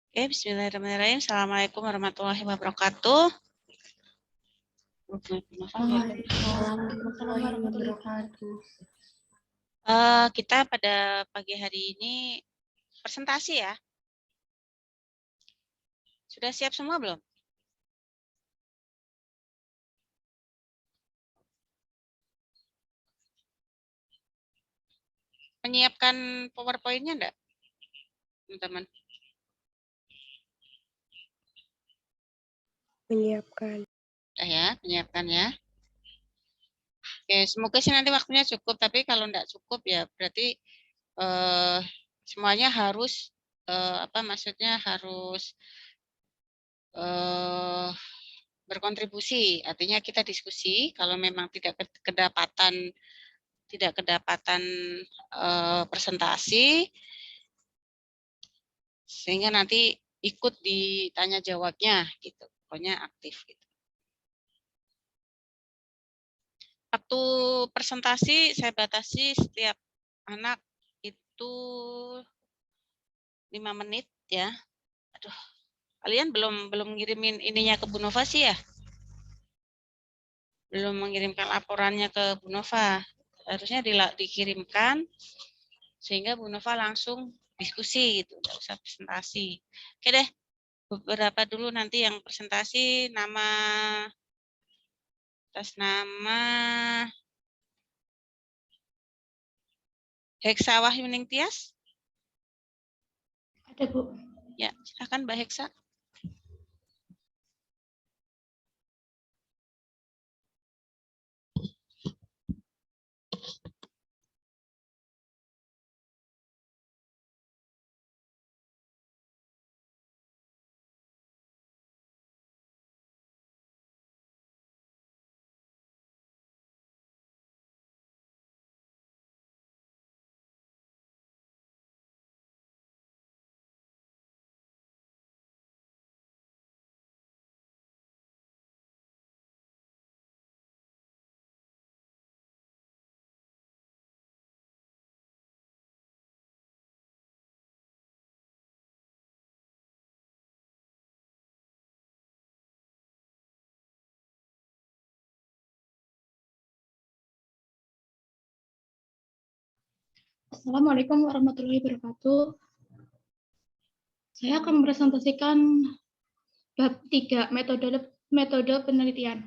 Oke, bismillahirrahmanirrahim. Assalamualaikum warahmatullahi wabarakatuh. Waalaikumsalam warahmatullahi wabarakatuh. Kita pada pagi hari ini presentasi ya. Sudah siap semua belum? Menyiapkan PowerPoint-nya enggak, teman-teman? Menyiapkan. Ya, menyiapkan ya. Oke, semoga sih nanti waktunya cukup, tapi kalau enggak cukup ya berarti semuanya harus maksudnya harus berkontribusi. Artinya kita diskusi kalau memang tidak kedapatan presentasi, sehingga nanti ikut ditanya jawabnya gitu, pokoknya aktif gitu. Waktu presentasi saya batasi setiap anak itu 5 menit ya. Aduh, kalian belum ngirimin ininya ke Bu Nova sih ya? Belum mengirimkan laporannya ke Bu Nova. Harusnya dikirimkan sehingga Bu Nova langsung diskusi gitu, nggak usah presentasi. Oke deh, beberapa dulu nanti yang presentasi atas nama Heksa Wahyuning Tias. Ada, Bu. Ya, silakan Mbak Heksa. Assalamualaikum warahmatullahi wabarakatuh. Saya akan mempresentasikan bab 3, metode penelitian.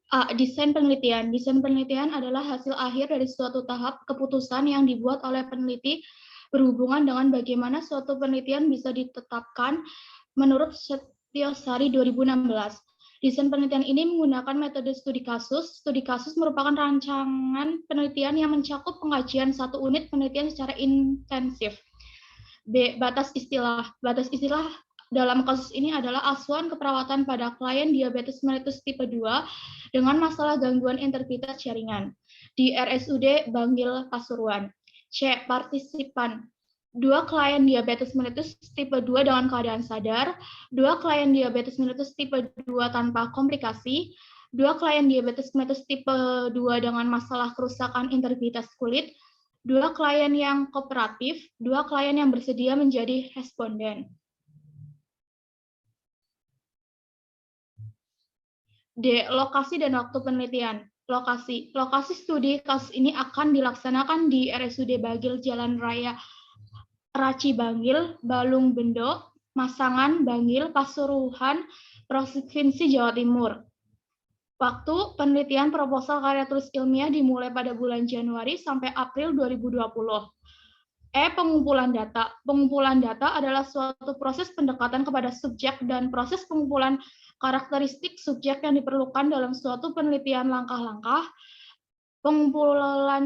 A. Desain penelitian. Desain penelitian adalah hasil akhir dari suatu tahap keputusan yang dibuat oleh peneliti berhubungan dengan bagaimana suatu penelitian bisa ditetapkan menurut Setiosari 2016. Desain penelitian ini menggunakan metode studi kasus. Studi kasus merupakan rancangan penelitian yang mencakup pengajian satu unit penelitian secara intensif. B. Batas istilah. Batas istilah dalam kasus ini adalah asuhan keperawatan pada klien diabetes mellitus tipe 2 dengan masalah gangguan intervitas jaringan di RSUD Banggil Pasuruan. C. Partisipan. 2 klien diabetes mellitus tipe 2 dengan keadaan sadar, 2 klien diabetes mellitus tipe 2 tanpa komplikasi, 2 klien diabetes mellitus tipe 2 dengan masalah kerusakan intervitas kulit, 2 klien yang kooperatif, 2 klien yang bersedia menjadi responden. D. Lokasi dan waktu penelitian. Lokasi studi kasus ini akan dilaksanakan di RSUD Bagil Jalan Raya Raci Banggil, Balung Bendo, Masangan, Banggil, Pasuruan, Provinsi Jawa Timur. Waktu penelitian proposal karya tulis ilmiah dimulai pada bulan Januari sampai April 2020. Pengumpulan data. Pengumpulan data adalah suatu proses pendekatan kepada subjek dan proses pengumpulan karakteristik subjek yang diperlukan dalam suatu penelitian langkah-langkah. Pengumpulan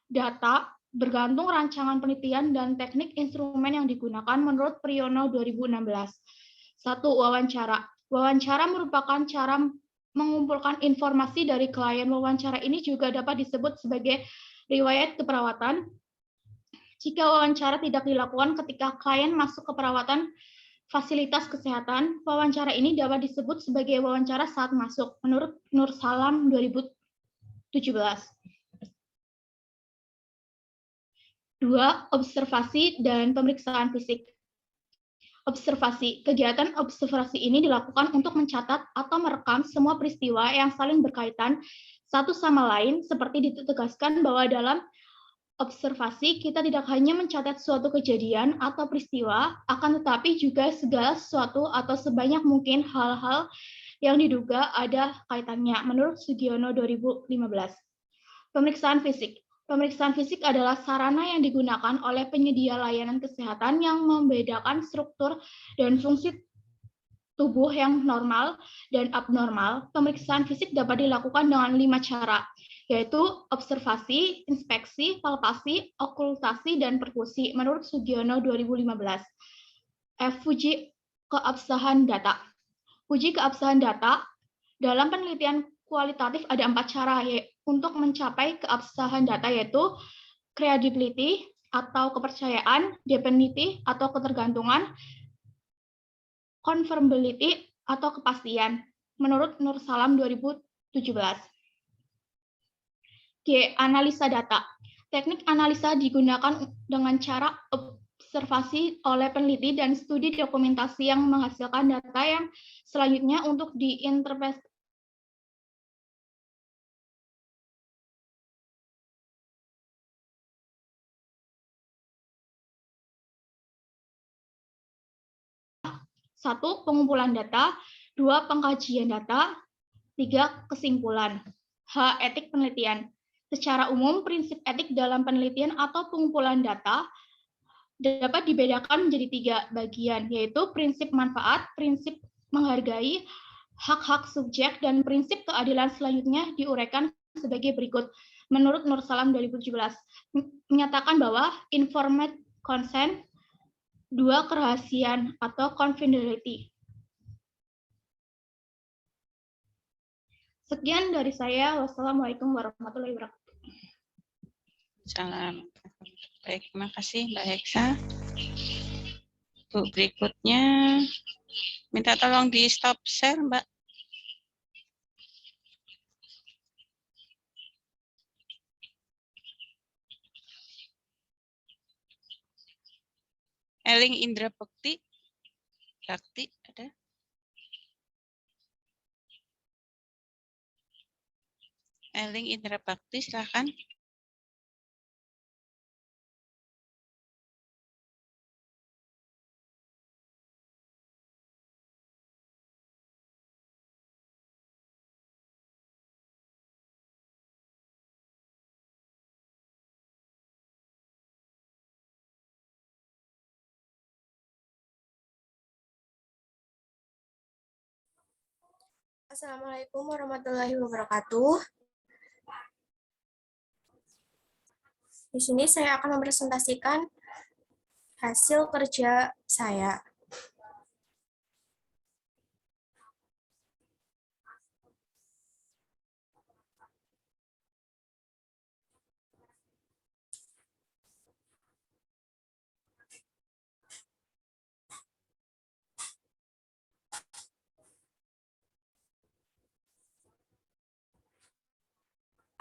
data bergantung rancangan penelitian dan teknik instrumen yang digunakan menurut Priyono 2016. 1. Wawancara. Wawancara merupakan cara mengumpulkan informasi dari klien. Wawancara ini juga dapat disebut sebagai riwayat keperawatan. Jika wawancara tidak dilakukan ketika klien masuk ke perawatan fasilitas kesehatan, wawancara ini dapat disebut sebagai wawancara saat masuk, menurut Nur Salam 2017. 2. Observasi dan pemeriksaan fisik. Observasi. Kegiatan observasi ini dilakukan untuk mencatat atau merekam semua peristiwa yang saling berkaitan satu sama lain, seperti ditegaskan bahwa dalam observasi kita tidak hanya mencatat suatu kejadian atau peristiwa, akan tetapi juga segala sesuatu atau sebanyak mungkin hal-hal yang diduga ada kaitannya, menurut Sugiono 2015. Pemeriksaan fisik. Pemeriksaan fisik adalah sarana yang digunakan oleh penyedia layanan kesehatan yang membedakan struktur dan fungsi tubuh yang normal dan abnormal. Pemeriksaan fisik dapat dilakukan dengan 5 cara, yaitu observasi, inspeksi, palpasi, okultasi, dan perkusi, menurut Sugiono 2015. Uji keabsahan data. Uji keabsahan data dalam penelitian kualitatif ada 4 cara untuk mencapai keabsahan data, yaitu credibility atau kepercayaan, dependency atau ketergantungan, confirmability atau kepastian, menurut Nur Salam 2017. G. Analisa data. Teknik analisa digunakan dengan cara observasi oleh peneliti dan studi dokumentasi yang menghasilkan data yang selanjutnya untuk diinterpretasi. Satu, pengumpulan data. 2, pengkajian data. 3, kesimpulan. H. Etik penelitian. Secara umum, prinsip etik dalam penelitian atau pengumpulan data dapat dibedakan menjadi 3 bagian, yaitu prinsip manfaat, prinsip menghargai hak-hak subjek, dan prinsip keadilan. Selanjutnya diuraikan sebagai berikut. Menurut Nur Salam 2017, menyatakan bahwa informed consent. 2, kerahasiaan atau confidentiality. Sekian dari saya. Wassalamualaikum warahmatullahi wabarakatuh. Salam. Baik, terima kasih Mbak Heksa. Bu, berikutnya minta tolong di stop share, Mbak. Eling Indra Bekti. Bakti ada? Eling Indra Bakti, silakan. Assalamualaikum warahmatullahi wabarakatuh. Di sini saya akan mempresentasikan hasil kerja saya.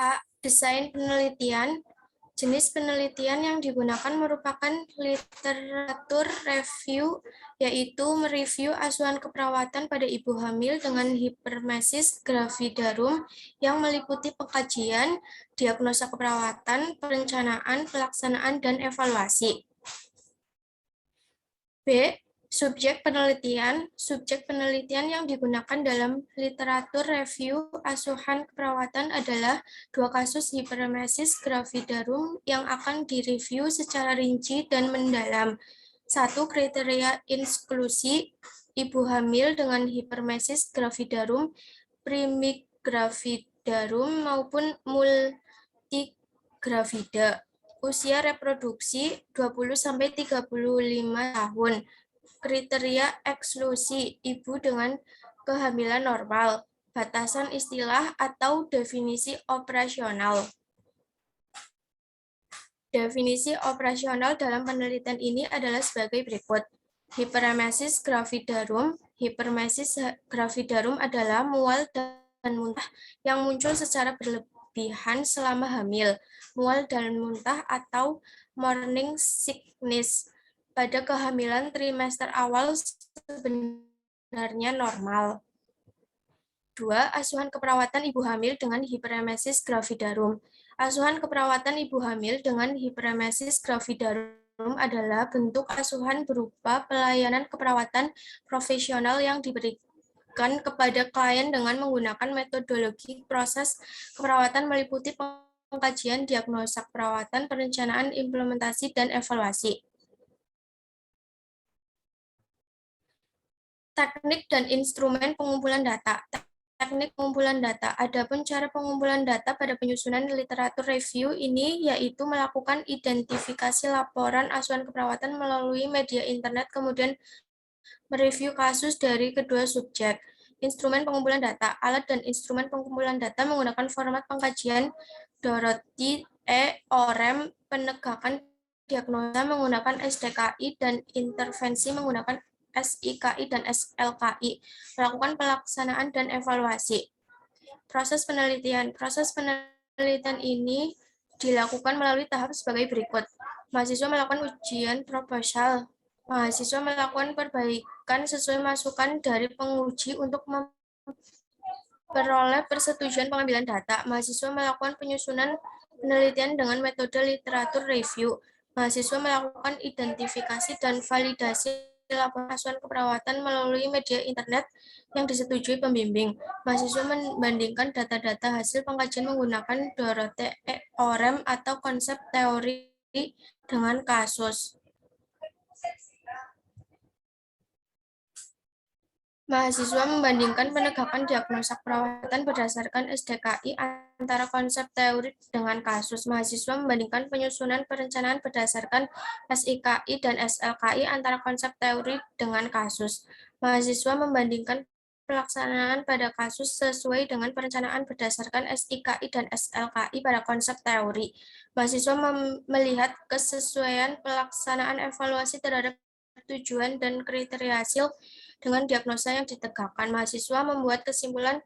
A. Desain penelitian. Jenis penelitian yang digunakan merupakan literatur review, yaitu mereview asuhan keperawatan pada ibu hamil dengan hipermesis gravidarum yang meliputi pengkajian, diagnosa keperawatan, perencanaan, pelaksanaan, dan evaluasi. B. Subjek penelitian. Subjek penelitian yang digunakan dalam literatur review asuhan keperawatan adalah 2 kasus hiperemesis gravidarum yang akan direview secara rinci dan mendalam. 1. Kriteria inklusi ibu hamil dengan hiperemesis gravidarum, primigravidarum maupun multigravida. Usia reproduksi 20-35 tahun. Kriteria eksklusi ibu dengan kehamilan normal, batasan istilah atau definisi operasional. Definisi operasional dalam penelitian ini adalah sebagai berikut. Hyperemesis gravidarum. Hyperemesis gravidarum adalah mual dan muntah yang muncul secara berlebihan selama hamil. Mual dan muntah atau morning sickness pada kehamilan trimester awal sebenarnya normal. 2. Asuhan keperawatan ibu hamil dengan hyperemesis gravidarum. Asuhan keperawatan ibu hamil dengan hyperemesis gravidarum adalah bentuk asuhan berupa pelayanan keperawatan profesional yang diberikan kepada klien dengan menggunakan metodologi proses keperawatan meliputi pengkajian, diagnosa perawatan, perencanaan, implementasi, dan evaluasi. Teknik dan instrumen pengumpulan data. Teknik pengumpulan data. Adapun cara pengumpulan data pada penyusunan literatur review ini yaitu melakukan identifikasi laporan asuhan keperawatan melalui media internet, kemudian mereview kasus dari kedua subjek. Instrumen pengumpulan data. Alat dan instrumen pengumpulan data menggunakan format pengkajian Dorothy E. Orem, penegakan diagnosa menggunakan SDKI, dan intervensi menggunakan SIKI dan SLKI, melakukan pelaksanaan dan evaluasi. Proses penelitian. Proses penelitian ini dilakukan melalui tahap sebagai berikut. Mahasiswa melakukan ujian proposal. Mahasiswa melakukan perbaikan sesuai masukan dari penguji untuk memperoleh persetujuan pengambilan data. Mahasiswa melakukan penyusunan penelitian dengan metode literatur review. Mahasiswa melakukan identifikasi dan validasi laporan asuhan keperawatan melalui media internet yang disetujui pembimbing. Mahasiswa membandingkan data-data hasil pengkajian menggunakan Dorothy E. Orem atau konsep teori dengan kasus. Mahasiswa membandingkan penegakan diagnosa perawatan berdasarkan SDKI antara konsep teori dengan kasus. Mahasiswa membandingkan penyusunan perencanaan berdasarkan SIKI dan SLKI antara konsep teori dengan kasus. Mahasiswa membandingkan pelaksanaan pada kasus sesuai dengan perencanaan berdasarkan SIKI dan SLKI pada konsep teori. Mahasiswa melihat kesesuaian pelaksanaan evaluasi terhadap tujuan dan kriteria hasil dengan diagnosa yang ditegakkan. Mahasiswa membuat kesimpulan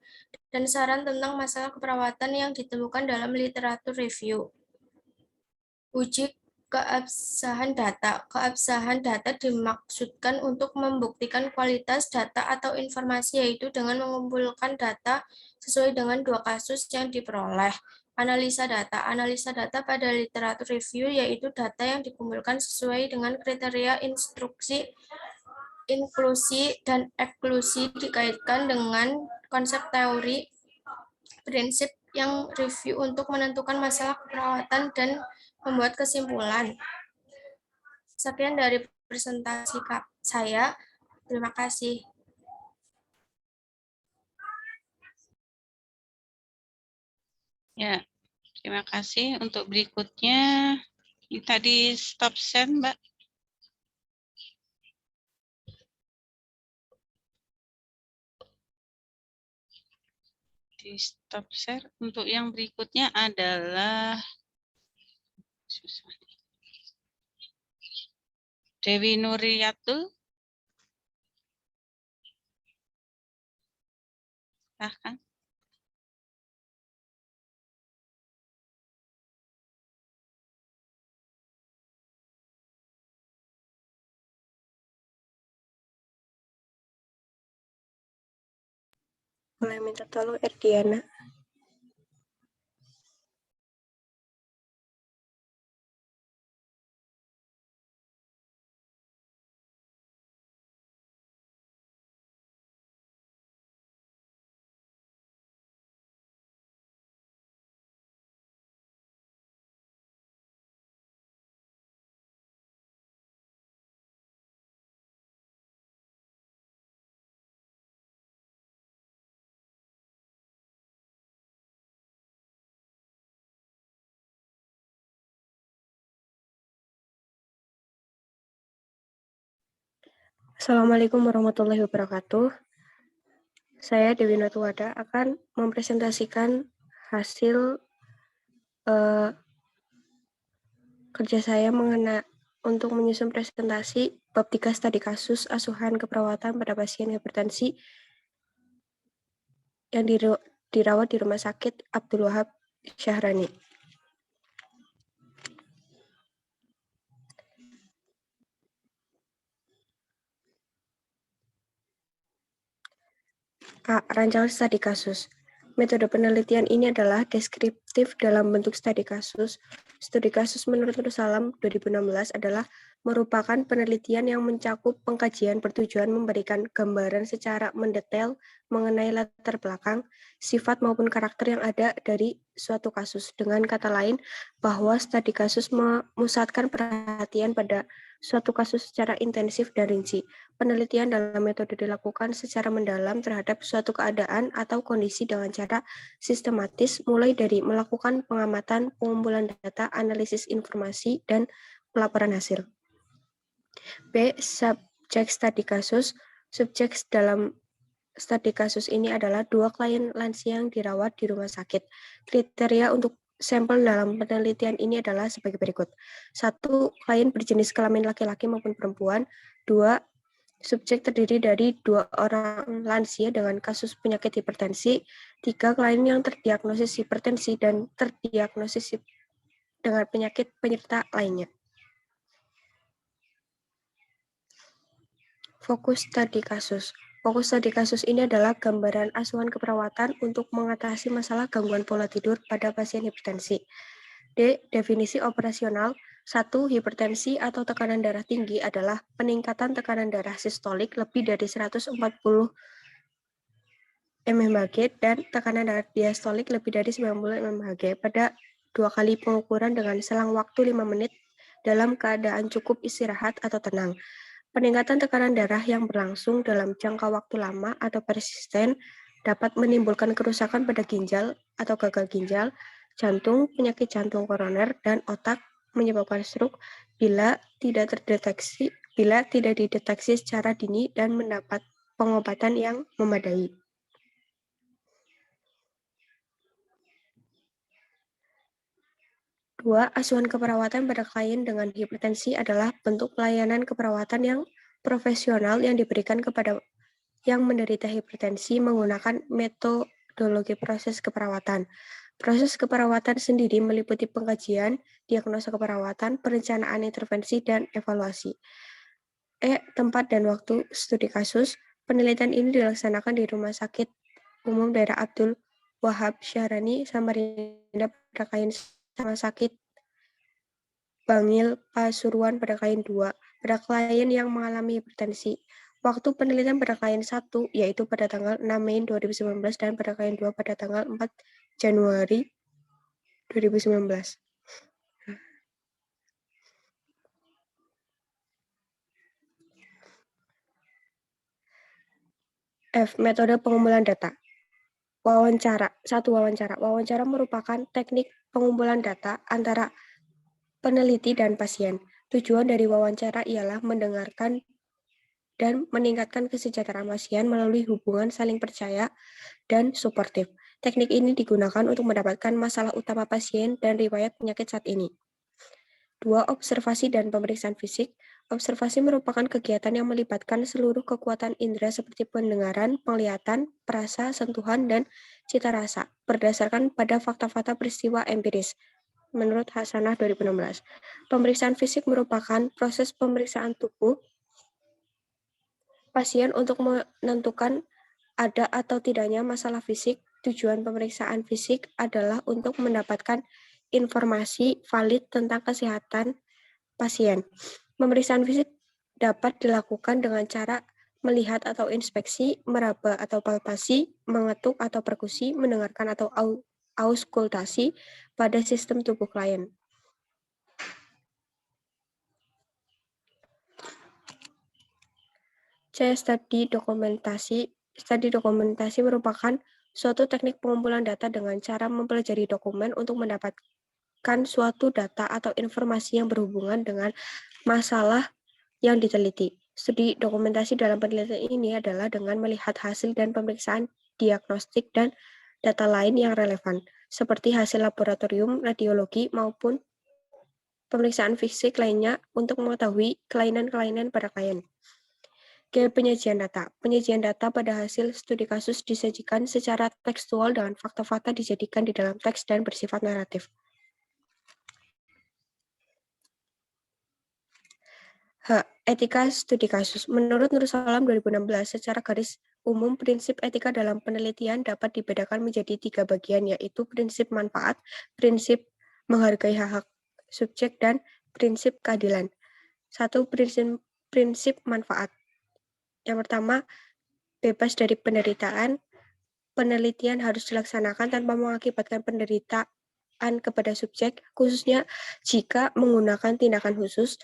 dan saran tentang masalah keperawatan yang ditemukan dalam literatur review. Uji keabsahan data. Keabsahan data dimaksudkan untuk membuktikan kualitas data atau informasi, yaitu dengan mengumpulkan data sesuai dengan dua kasus yang diperoleh. Analisa data. Analisa data pada literatur review yaitu data yang dikumpulkan sesuai dengan kriteria instruksi, inklusi, dan eksklusi dikaitkan dengan konsep teori, prinsip yang review untuk menentukan masalah keperawatan dan membuat kesimpulan. Sekian dari presentasi saya. Terima kasih. Ya, terima kasih. Untuk berikutnya, ini tadi stop share, Mbak. Di stop share. Untuk yang berikutnya adalah Dewi Nuriyatul. Silahkan. Boleh minta tolong Erdiana. Assalamualaikum warahmatullahi wabarakatuh. Saya Dewi Natuwada akan mempresentasikan hasil kerja saya untuk menyusun presentasi Bab 3 studi kasus asuhan keperawatan pada pasien hipertensi yang dirawat di Rumah Sakit Abdul Wahab Syahrani. A. Rancangan studi kasus. Metode penelitian ini adalah deskriptif dalam bentuk studi kasus. Studi kasus menurut Rusalam 2016 adalah merupakan penelitian yang mencakup pengkajian bertujuan memberikan gambaran secara mendetail mengenai latar belakang, sifat maupun karakter yang ada dari suatu kasus. Dengan kata lain, bahwa studi kasus memusatkan perhatian pada suatu kasus secara intensif dan rinci. Penelitian dalam metode dilakukan secara mendalam terhadap suatu keadaan atau kondisi dengan cara sistematis, mulai dari melakukan pengamatan, pengumpulan data, analisis informasi, dan pelaporan hasil. B. Subjek studi kasus. Subjek dalam studi kasus ini adalah 2 klien lansia yang dirawat di rumah sakit. Kriteria untuk sampel dalam penelitian ini adalah sebagai berikut. 1. Klien berjenis kelamin laki-laki maupun perempuan. 2. Subjek terdiri dari 2 orang lansia dengan kasus penyakit hipertensi. 3. Klien yang terdiagnosis hipertensi dan terdiagnosis dengan penyakit penyerta lainnya. Fokus studi kasus. Fokus studi kasus ini adalah gambaran asuhan keperawatan untuk mengatasi masalah gangguan pola tidur pada pasien hipertensi. D. Definisi operasional. 1. Hipertensi atau tekanan darah tinggi adalah peningkatan tekanan darah sistolik lebih dari 140 mmHg dan tekanan darah diastolik lebih dari 90 mmHg pada 2 kali pengukuran dengan selang waktu 5 menit dalam keadaan cukup istirahat atau tenang. Peningkatan tekanan darah yang berlangsung dalam jangka waktu lama atau persisten dapat menimbulkan kerusakan pada ginjal atau gagal ginjal, jantung, penyakit jantung koroner, dan otak, menyebabkan stroke bila tidak dideteksi secara dini dan mendapat pengobatan yang memadai. Dua, asuhan keperawatan pada klien dengan hipertensi adalah bentuk pelayanan keperawatan yang profesional yang diberikan kepada yang menderita hipertensi menggunakan metodologi proses keperawatan. Proses keperawatan sendiri meliputi pengkajian, diagnosa keperawatan, perencanaan intervensi, dan evaluasi. E. Tempat dan waktu studi kasus. Penelitian ini dilaksanakan di Rumah Sakit Umum Daerah Abdul Wahab Syahrani, Samarinda pada klien Rumah Sakit Bangil Pasuruan pada klien 2, pada klien yang mengalami hipertensi. Waktu penelitian pada klien 1, yaitu pada tanggal 6 Mei 2019 dan pada klien 2 pada tanggal 4 Januari 2019. F. Metode pengumpulan data. Wawancara. 1. Wawancara. Wawancara merupakan teknik pengumpulan data antara peneliti dan pasien. Tujuan dari wawancara ialah mendengarkan dan meningkatkan kesejahteraan pasien melalui hubungan saling percaya dan suportif. Teknik ini digunakan untuk mendapatkan masalah utama pasien dan riwayat penyakit saat ini. 2. Observasi dan pemeriksaan fisik. Observasi merupakan kegiatan yang melibatkan seluruh kekuatan indera seperti pendengaran, penglihatan, perasa, sentuhan, dan cita rasa, berdasarkan pada fakta-fakta peristiwa empiris. Menurut Hasanah 2016. Pemeriksaan fisik merupakan proses pemeriksaan tubuh pasien untuk menentukan ada atau tidaknya masalah fisik. Tujuan pemeriksaan fisik adalah untuk mendapatkan informasi valid tentang kesehatan pasien. Pemeriksaan fisik dapat dilakukan dengan cara melihat atau inspeksi, meraba atau palpasi, mengetuk atau perkusi, mendengarkan atau auskultasi pada sistem tubuh klien. C. Studi dokumentasi. Studi dokumentasi merupakan suatu teknik pengumpulan data dengan cara mempelajari dokumen untuk mendapatkan suatu data atau informasi yang berhubungan dengan masalah yang diteliti. Studi dokumentasi dalam penelitian ini adalah dengan melihat hasil dan pemeriksaan diagnostik dan data lain yang relevan, seperti hasil laboratorium, radiologi, maupun pemeriksaan fisik lainnya untuk mengetahui kelainan-kelainan pada klien. G. Penyajian data. Penyajian data pada hasil studi kasus disajikan secara tekstual dengan fakta-fakta dijadikan di dalam teks dan bersifat naratif. H. Etika studi kasus. Menurut Nur Salam 2016, secara garis umum prinsip etika dalam penelitian dapat dibedakan menjadi 3 bagian, yaitu prinsip manfaat, prinsip menghargai hak-hak subjek, dan prinsip keadilan. 1. Prinsip manfaat. Yang pertama, bebas dari penderitaan. Penelitian harus dilaksanakan tanpa mengakibatkan penderitaan kepada subjek, khususnya jika menggunakan tindakan khusus.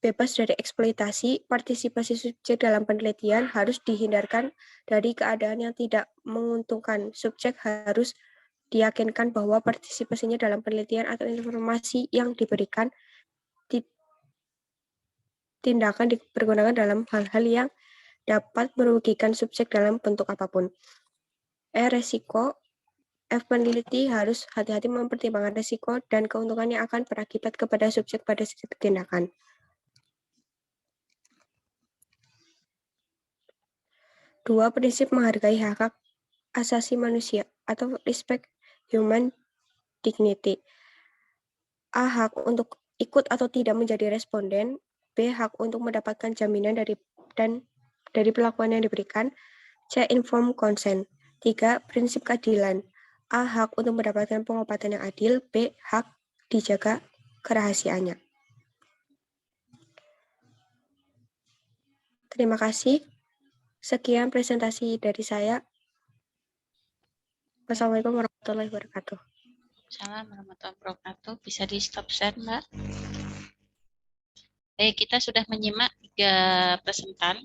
Bebas dari eksploitasi. Partisipasi subjek dalam penelitian harus dihindarkan dari keadaan yang tidak menguntungkan. Subjek harus diyakinkan bahwa partisipasinya dalam penelitian atau informasi yang diberikan tindakan dipergunakan dalam hal-hal yang dapat merugikan subjek dalam bentuk apapun. Resiko. Peneliti harus hati-hati mempertimbangkan resiko dan keuntungan yang akan berakibat kepada subjek pada setiap tindakan. 2. Prinsip menghargai hak asasi manusia atau respect human dignity. A. Hak untuk ikut atau tidak menjadi responden. B. Hak untuk mendapatkan jaminan dari perlakuan yang diberikan. C. Informed consent. 3. Prinsip keadilan. A. Hak untuk mendapatkan pengobatan yang adil. B. Hak dijaga kerahasiaannya. Terima kasih. Sekian presentasi dari saya. Wassalamualaikum warahmatullahi wabarakatuh. Assalamualaikum warahmatullahi wabarakatuh. Bisa di stop share, Mbak. Baik, kita sudah menyimak 3 presentan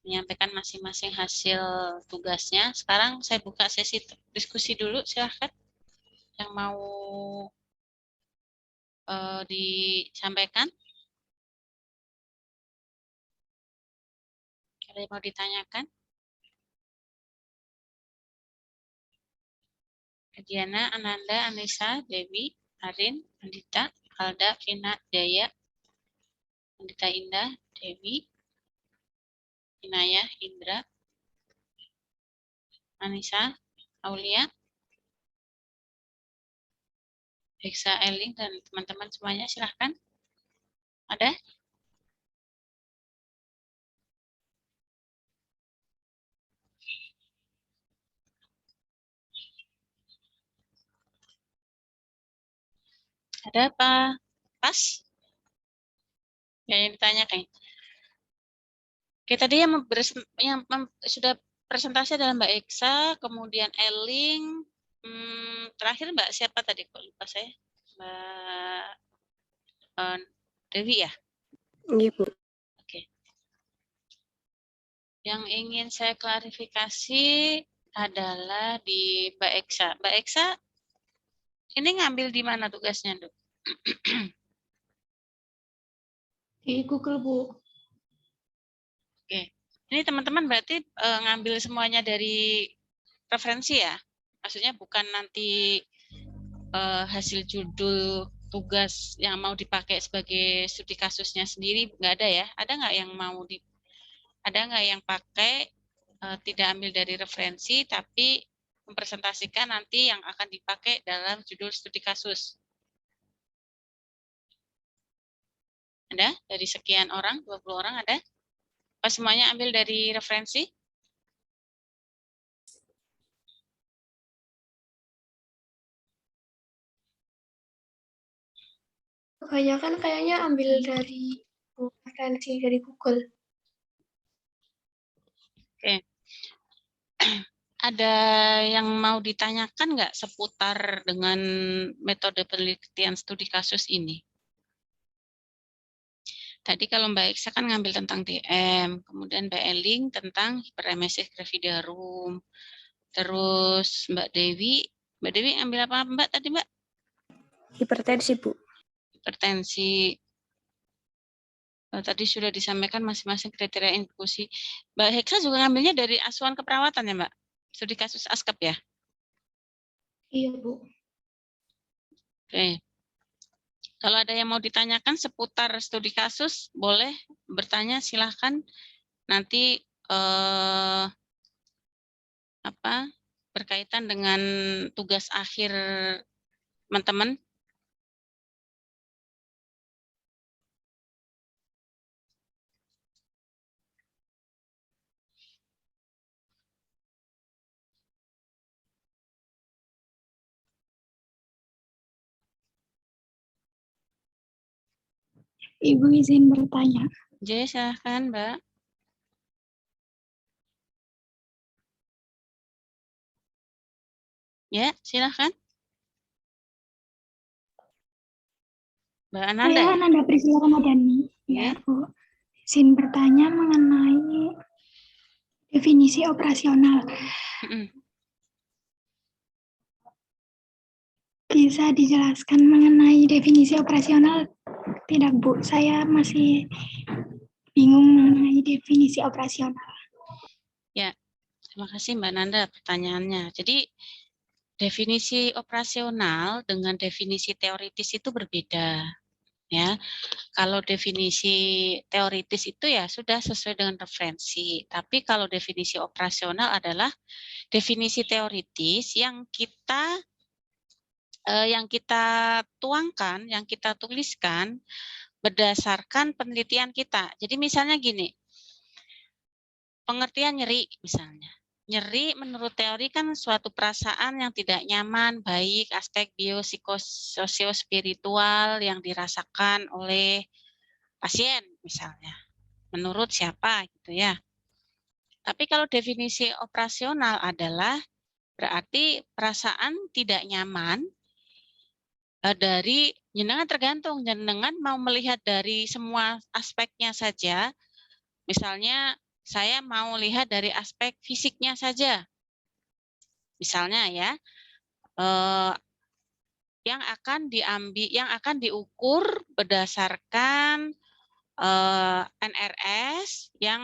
menyampaikan masing-masing hasil tugasnya. Sekarang saya buka sesi diskusi dulu, silahkan. Yang mau disampaikan. Ada yang mau ditanyakan? Diana, Ananda, Anissa, Dewi, Arin, Andita, Alda, Vina, Jaya, Andita Indah, Dewi, Inaya, Indra, Anissa, Aulia, Heksa, Eling, dan teman-teman semuanya, silahkan. Ada? Ada apa? Pas? Yang ditanyakan. Oke, tadi yang sudah presentasi adalah Mbak Eksa, kemudian Eling, terakhir Mbak siapa tadi? Kok lupa saya? Mbak Dewi ya? Iya, Bu. Oke. Yang ingin saya klarifikasi adalah di Mbak Eksa. Mbak Eksa, ini ngambil di mana tugasnya, Dok? Di Google, Bu. Oke. Ini teman-teman berarti ngambil semuanya dari referensi ya? Maksudnya bukan nanti hasil judul tugas yang mau dipakai sebagai studi kasusnya sendiri, nggak ada ya? Ada nggak yang ada nggak yang pakai tidak ambil dari referensi tapi mempresentasikan nanti yang akan dipakai dalam judul studi kasus? Ada? Dari sekian orang, 20 orang ada? Apa semuanya ambil dari referensi? Kebanyakan kayaknya ambil dari referensi dari Google. Oke. Ada yang mau ditanyakan nggak seputar dengan metode penelitian studi kasus ini? Tadi kalau Mbak Iksa kan ngambil tentang DM, kemudian Mbak Eling tentang hiperemesis gravidarum, terus Mbak Dewi ambil apa Mbak tadi Mbak? Hipertensi, Bu. Hipertensi. Tadi sudah disampaikan masing-masing kriteria inklusi. Mbak Heksa juga ngambilnya dari asuhan keperawatan ya Mbak? Studi kasus ASKEP ya? Iya, Bu. Oke. Kalau ada yang mau ditanyakan seputar studi kasus, boleh bertanya, silahkan. Nanti berkaitan dengan tugas akhir teman-teman. Ibu izin bertanya. Jadi silahkan, Mbak. Ya, silahkan. Mbak Ananda. Saya Ananda Priscilla Ramadhani. Ya, Bu. Izin bertanya mengenai definisi operasional. Bisa dijelaskan mengenai definisi operasional tidak, Bu? Saya masih bingung mengenai definisi operasional. Ya, terima kasih Mbak Nanda pertanyaannya. Jadi definisi operasional dengan definisi teoritis itu berbeda. Ya, kalau definisi teoritis itu ya sudah sesuai dengan referensi. Tapi kalau definisi operasional adalah definisi teoritis yang kita tuangkan, yang kita tuliskan berdasarkan penelitian kita. Jadi misalnya gini, pengertian nyeri misalnya. Nyeri menurut teori kan suatu perasaan yang tidak nyaman, baik aspek biopsikospiritual yang dirasakan oleh pasien misalnya. Menurut siapa gitu ya. Tapi kalau definisi operasional adalah berarti perasaan tidak nyaman dari jenengan tergantung, jenengan mau melihat dari semua aspeknya saja. Misalnya saya mau lihat dari aspek fisiknya saja. Misalnya ya, yang akan diukur berdasarkan NRS yang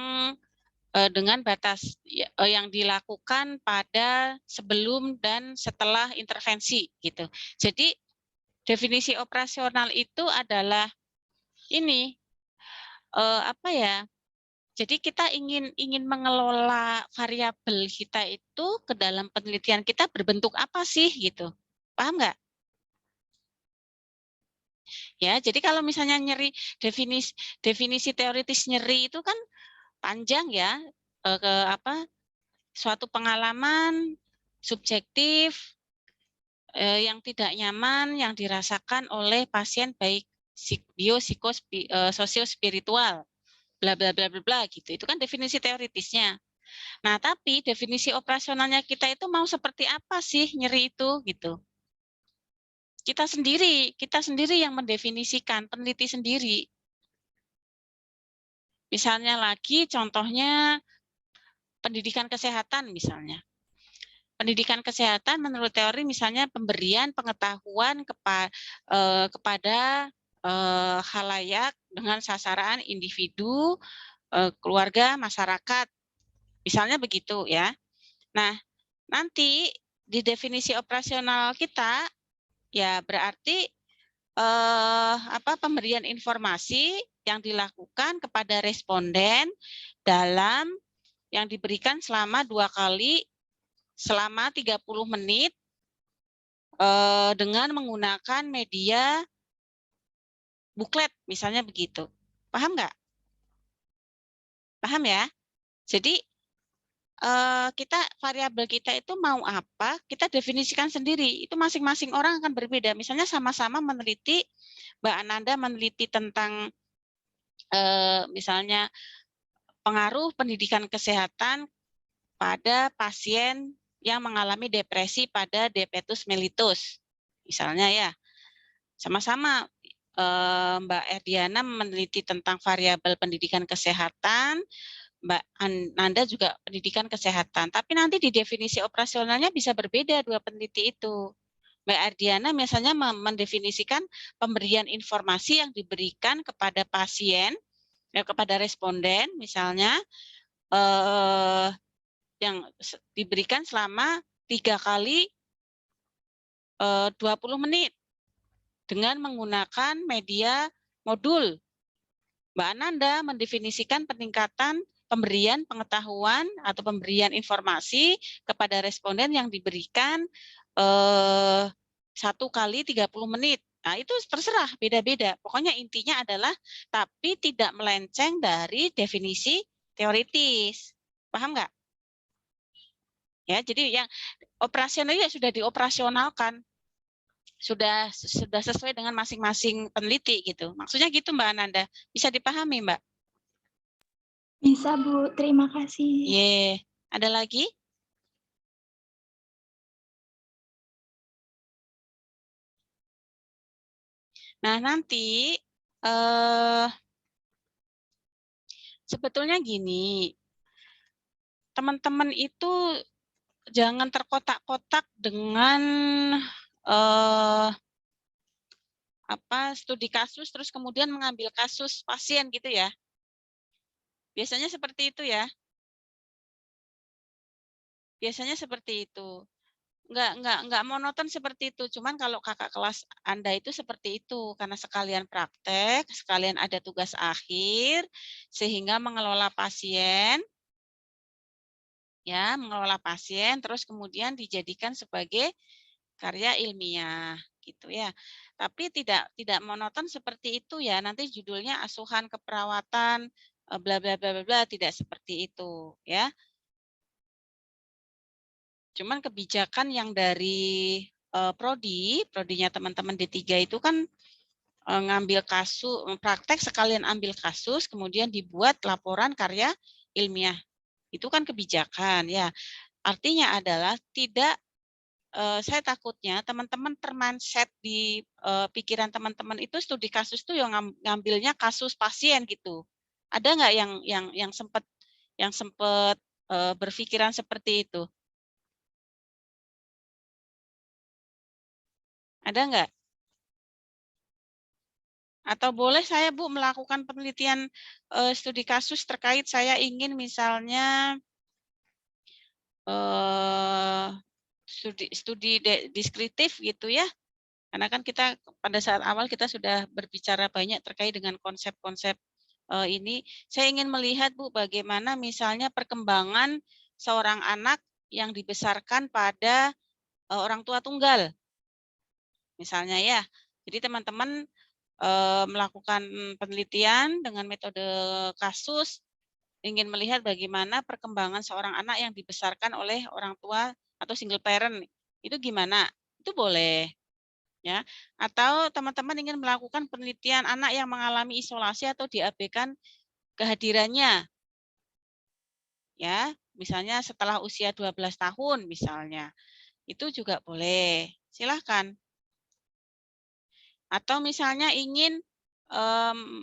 dengan batas yang dilakukan pada sebelum dan setelah intervensi gitu. Jadi definisi operasional itu adalah ini jadi kita ingin mengelola variabel kita itu ke dalam penelitian kita berbentuk apa sih gitu. Paham nggak? Ya, jadi kalau misalnya definisi teoritis nyeri itu kan panjang ya, suatu pengalaman subjektif yang tidak nyaman yang dirasakan oleh pasien baik sosiospiritual, bla bla bla bla bla gitu. Itu kan definisi teoritisnya. Nah, tapi definisi operasionalnya kita itu mau seperti apa sih nyeri itu gitu. Kita sendiri yang mendefinisikan, peneliti sendiri. Misalnya lagi contohnya pendidikan kesehatan misalnya. Pendidikan kesehatan menurut teori misalnya pemberian pengetahuan kepada khalayak dengan sasaran individu, keluarga, masyarakat. Misalnya begitu ya. Nah, nanti di definisi operasional kita ya berarti pemberian informasi yang dilakukan kepada responden dalam yang diberikan selama 2 kali selama 30 menit dengan menggunakan media buklet misalnya begitu. Paham nggak? Paham ya? Jadi variabel kita itu mau apa, kita definisikan sendiri. Itu masing-masing orang akan berbeda. Misalnya sama-sama meneliti, Mbak Ananda meneliti tentang misalnya pengaruh pendidikan kesehatan pada pasien yang mengalami depresi pada diabetes mellitus. Misalnya ya, sama-sama Mbak Erdiana meneliti tentang variabel pendidikan kesehatan, Mbak Nanda juga pendidikan kesehatan. Tapi nanti di definisi operasionalnya bisa berbeda dua peneliti itu. Mbak Ardiana misalnya mendefinisikan pemberian informasi yang diberikan kepada pasien, kepada responden misalnya, yang diberikan selama 3 kali 20 menit. dengan menggunakan media modul. Mbak Ananda mendefinisikan peningkatan pemberian pengetahuan atau pemberian informasi kepada responden yang diberikan 1 kali 30 menit. Nah, itu terserah, beda-beda. Pokoknya intinya adalah tapi tidak melenceng dari definisi teoritis. Paham nggak? Ya, jadi yang operasional ya sudah dioperasionalkan. Sudah sesuai dengan masing-masing peneliti gitu. Maksudnya gitu Mbak Ananda. Bisa dipahami, Mbak? Bisa, Bu. Terima kasih. Ada lagi? Nah, nanti sebetulnya gini, teman-teman itu jangan terkotak-kotak dengan studi kasus terus kemudian mengambil kasus pasien gitu ya. Biasanya seperti itu ya. Biasanya seperti itu. Enggak monoton seperti itu. Cuman kalau kakak kelas Anda itu seperti itu karena sekalian praktek, sekalian ada tugas akhir sehingga mengelola pasien ya, mengelola pasien terus kemudian dijadikan sebagai karya ilmiah gitu ya. Tapi tidak monoton seperti itu ya. Nanti judulnya asuhan keperawatan bla bla bla bla, tidak seperti itu ya. Cuman kebijakan yang dari prodinya teman-teman D3 itu kan ngambil kasus, praktek sekalian ambil kasus, kemudian dibuat laporan karya ilmiah. Itu kan kebijakan ya. Artinya adalah tidak, saya takutnya teman-teman termindset di pikiran teman-teman itu studi kasus itu yang ngambilnya kasus pasien gitu. Ada nggak yang sempat berpikiran seperti itu? Ada nggak? Atau boleh saya Bu melakukan penelitian studi kasus terkait saya ingin misalnya studi deskriptif gitu ya. Karena kan kita pada saat awal kita sudah berbicara banyak terkait dengan konsep-konsep ini. Saya ingin melihat Bu bagaimana misalnya perkembangan seorang anak yang dibesarkan pada orang tua tunggal. Misalnya ya. Jadi teman-teman melakukan penelitian dengan metode kasus, ingin melihat bagaimana perkembangan seorang anak yang dibesarkan oleh orang tua atau single parent. Itu gimana? Itu boleh. Ya. Atau teman-teman ingin melakukan penelitian anak yang mengalami isolasi atau diabaikan kehadirannya. Ya, misalnya setelah usia 12 tahun misalnya. Itu juga boleh. Silahkan. Atau misalnya ingin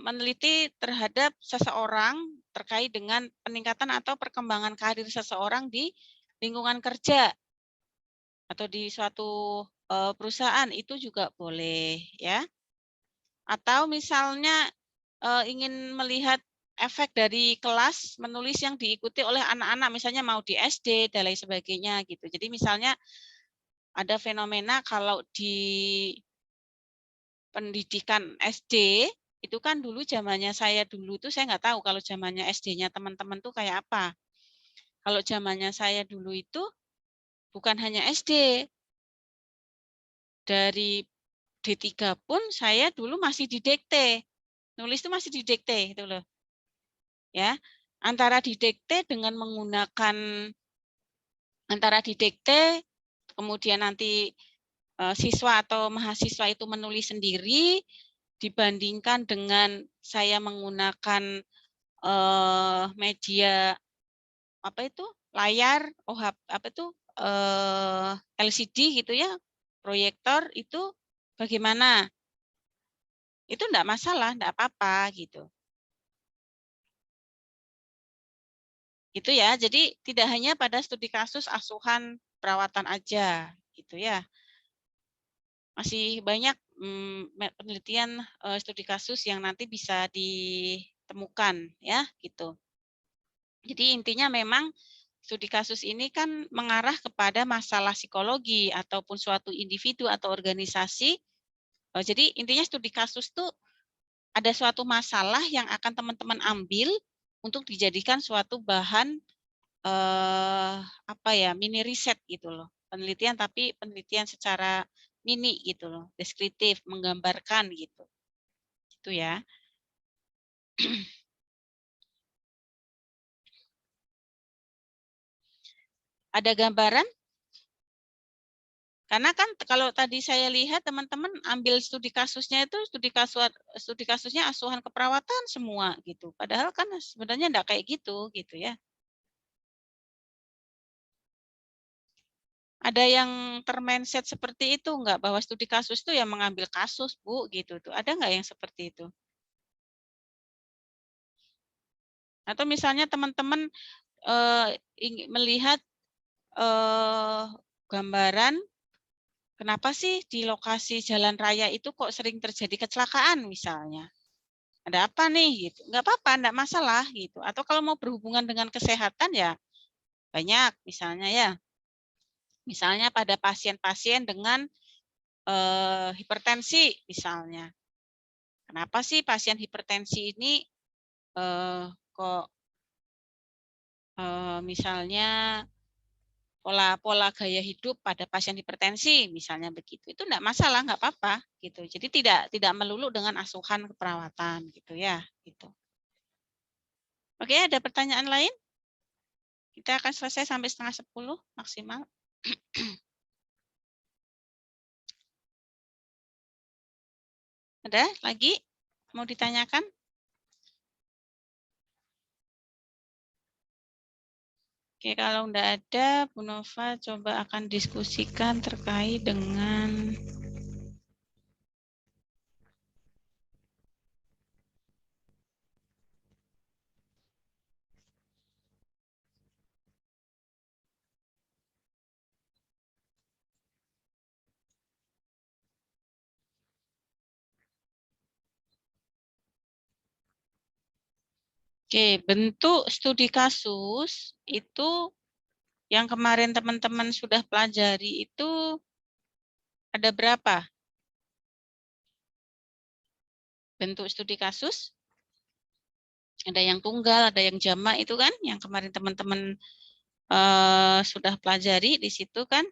meneliti terhadap seseorang terkait dengan peningkatan atau perkembangan karir seseorang di lingkungan kerja atau di suatu perusahaan, itu juga boleh ya. Atau misalnya ingin melihat efek dari kelas menulis yang diikuti oleh anak-anak, misalnya mau di SD dan lain sebagainya gitu. Jadi misalnya ada fenomena kalau di pendidikan SD itu kan dulu zamannya saya dulu itu saya nggak tahu kalau zamannya SD-nya teman-teman tuh kayak apa. Kalau zamannya saya dulu itu bukan hanya SD. Dari D3 pun saya dulu masih didikte. Nulis itu masih didikte itu loh. Ya. Antara didikte dengan menggunakan kemudian nanti siswa atau mahasiswa itu menulis sendiri dibandingkan dengan saya menggunakan media layar LCD gitu ya, proyektor itu bagaimana? Itu enggak masalah, enggak apa-apa gitu. Gitu ya. Jadi tidak hanya pada studi kasus asuhan perawatan aja gitu ya. Masih banyak penelitian studi kasus yang nanti bisa ditemukan ya gitu. Jadi intinya memang studi kasus ini kan mengarah kepada masalah psikologi ataupun suatu individu atau organisasi Jadi intinya studi kasus tuh ada suatu masalah yang akan teman-teman ambil untuk dijadikan suatu bahan apa ya, mini riset gitu loh. Penelitian tapi penelitian secara mini gitu loh, deskriptif, menggambarkan gitu. Itu ya. Ada gambaran? Karena kan kalau tadi saya lihat teman-teman ambil studi kasusnya itu studi kasusnya asuhan keperawatan semua gitu. Padahal kan sebenarnya enggak kayak gitu ya. Ada yang termindset seperti itu enggak, bahwa studi kasus itu ya mengambil kasus, Bu, gitu tuh. Ada enggak yang seperti itu? Atau misalnya teman-teman melihat gambaran kenapa sih di lokasi jalan raya itu kok sering terjadi kecelakaan misalnya. Ada apa nih gitu. Enggak apa-apa, enggak masalah gitu. Atau kalau mau berhubungan dengan kesehatan ya banyak misalnya ya. Misalnya pada pasien-pasien dengan hipertensi misalnya. Kenapa sih pasien hipertensi ini kok misalnya pola gaya hidup pada pasien hipertensi misalnya begitu, itu enggak masalah, enggak apa-apa gitu. Jadi tidak melulu dengan asuhan keperawatan gitu ya, gitu. Oke, ada pertanyaan lain? Kita akan selesai sampai 9:30 maksimal. Ada lagi mau ditanyakan? Oke, kalau enggak ada, Bu Nova coba akan diskusikan terkait dengan bentuk studi kasus itu yang kemarin teman-teman sudah pelajari itu ada berapa? Bentuk studi kasus? Ada yang tunggal, ada yang jamak itu kan, yang kemarin teman-teman sudah pelajari di situ kan.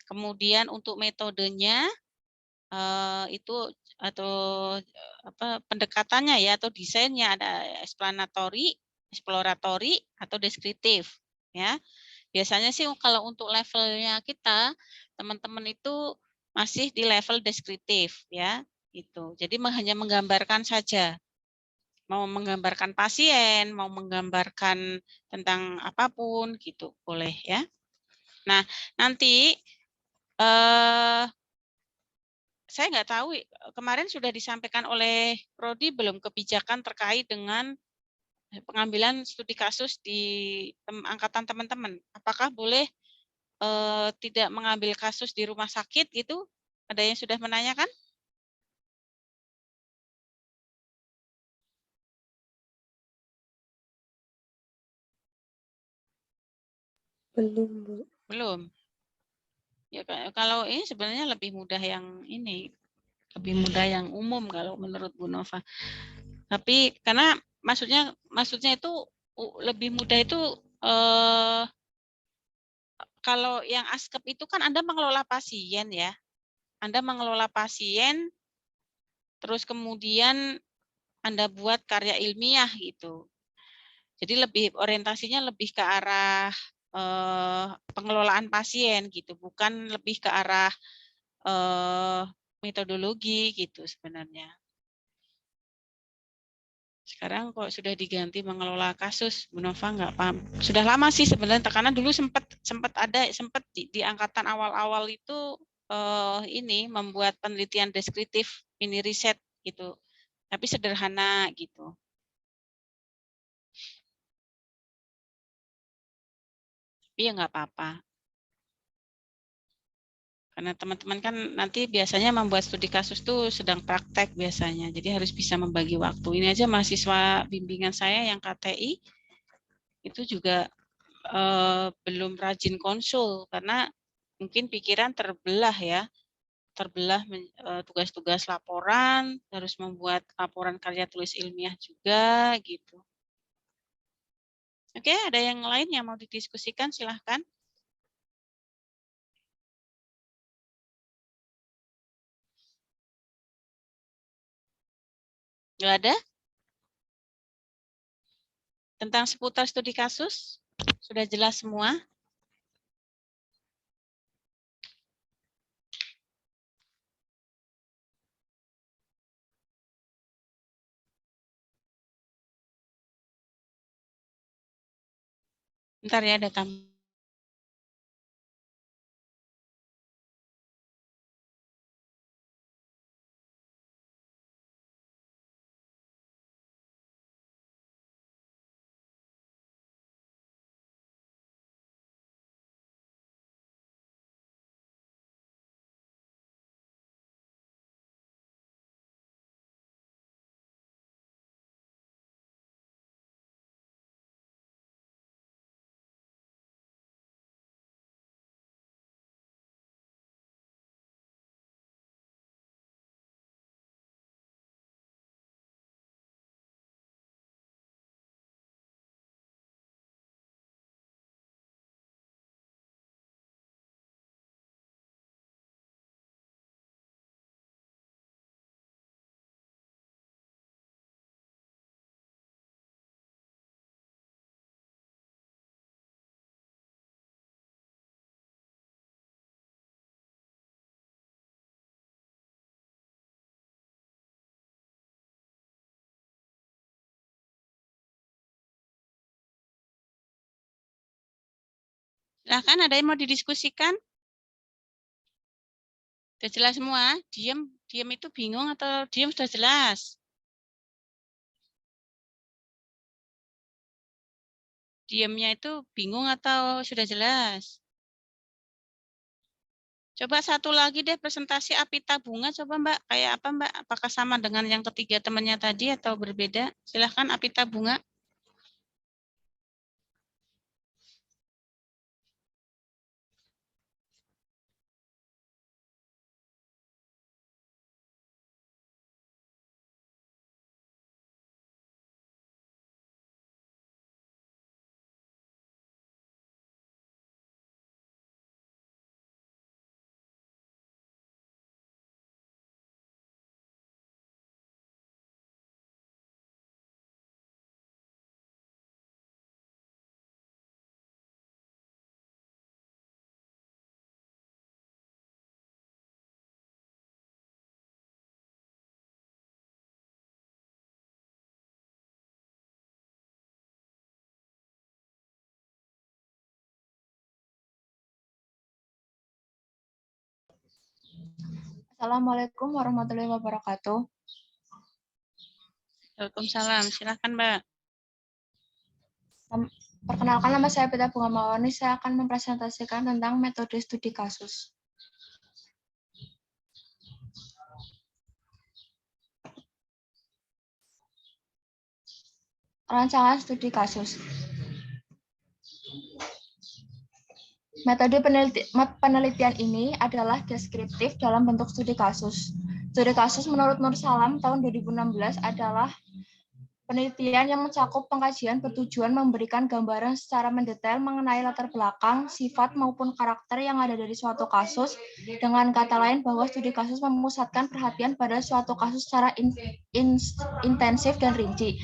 Kemudian untuk metodenya itu atau pendekatannya ya atau desainnya ada explanatory, exploratory atau deskriptif ya. Biasanya sih kalau untuk levelnya kita teman-teman itu masih di level deskriptif ya gitu. Jadi hanya menggambarkan saja. Mau menggambarkan pasien, mau menggambarkan tentang apapun gitu boleh ya. Nah, nanti saya nggak tahu kemarin sudah disampaikan oleh Prodi belum kebijakan terkait dengan pengambilan studi kasus di angkatan teman-teman. Apakah boleh tidak mengambil kasus di rumah sakit gitu? Ada yang sudah menanyakan? Belum, Bu. Belum. Ya kalau ini sebenarnya lebih mudah yang ini, lebih mudah yang umum kalau menurut Bu Nova. Tapi karena maksudnya itu lebih mudah itu kalau yang ASKEP itu kan Anda mengelola pasien ya. Anda mengelola pasien, terus kemudian Anda buat karya ilmiah gitu. Jadi orientasinya lebih ke arah pengelolaan pasien gitu, bukan lebih ke arah metodologi gitu sebenarnya. Sekarang kok sudah diganti mengelola kasus, Bu Nova nggak paham. Sudah lama sih sebenarnya, karena dulu sempat di angkatan awal-awal itu ini membuat penelitian deskriptif, ini riset gitu, tapi sederhana gitu. Tapi ya nggak apa-apa. Karena teman-teman kan nanti biasanya membuat studi kasus tuh sedang praktek biasanya, jadi harus bisa membagi waktu. Ini aja mahasiswa bimbingan saya yang KTI itu juga belum rajin konsul karena mungkin pikiran terbelah ya, terbelah tugas-tugas laporan, harus membuat laporan karya tulis ilmiah juga gitu. Oke, ada yang lain yang mau didiskusikan, silahkan. Nggak ada? Tentang seputar studi kasus, sudah jelas semua? Bentar ya, ada tamu. Silahkan, ada yang mau didiskusikan? Sudah jelas semua? Diam itu bingung atau diam sudah jelas? Diamnya itu bingung atau sudah jelas? Coba satu lagi deh presentasi Apita Bunga, coba Mbak, kayak apa Mbak? Apakah sama dengan yang ketiga temannya tadi atau berbeda? Silahkan Apita Bunga. Assalamualaikum warahmatullahi wabarakatuh. Waalaikumsalam, silahkan Mbak. Perkenalkan, nama saya Apita Bunga Mawarni. Saya akan mempresentasikan tentang metode studi kasus. Rancangan studi kasus. Metode penelitian ini adalah deskriptif dalam bentuk studi kasus. Studi kasus menurut Nur Salam tahun 2016 adalah penelitian yang mencakup pengkajian bertujuan memberikan gambaran secara mendetail mengenai latar belakang, sifat, maupun karakter yang ada dari suatu kasus. Dengan kata lain, bahwa studi kasus memusatkan perhatian pada suatu kasus secara intensif dan rinci.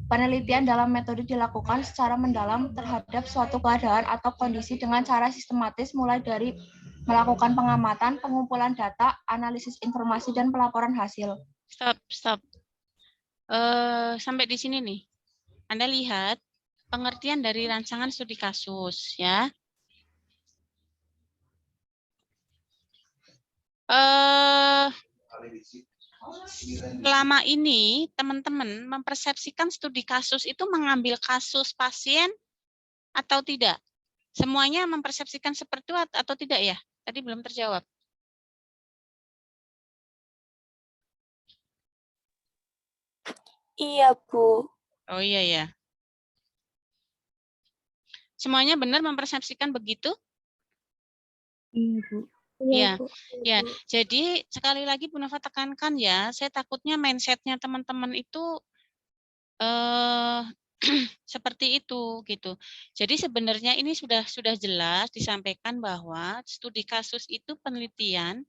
Penelitian dalam metode dilakukan secara mendalam terhadap suatu keadaan atau kondisi dengan cara sistematis, mulai dari melakukan pengamatan, pengumpulan data, analisis informasi, dan pelaporan hasil. Stop. Sampai di sini nih. Anda lihat pengertian dari rancangan studi kasus, ya. Selama ini teman-teman mempersepsikan studi kasus itu mengambil kasus pasien atau tidak? Semuanya mempersepsikan seperti itu atau tidak ya? Tadi belum terjawab. Iya, Bu. Oh iya ya. Semuanya benar mempersepsikan begitu? Iya, Bu. Ya, ya. Jadi sekali lagi Bu Nova tekankan ya, saya takutnya mindsetnya teman-teman itu seperti itu gitu. Jadi sebenarnya ini sudah jelas disampaikan bahwa studi kasus itu penelitian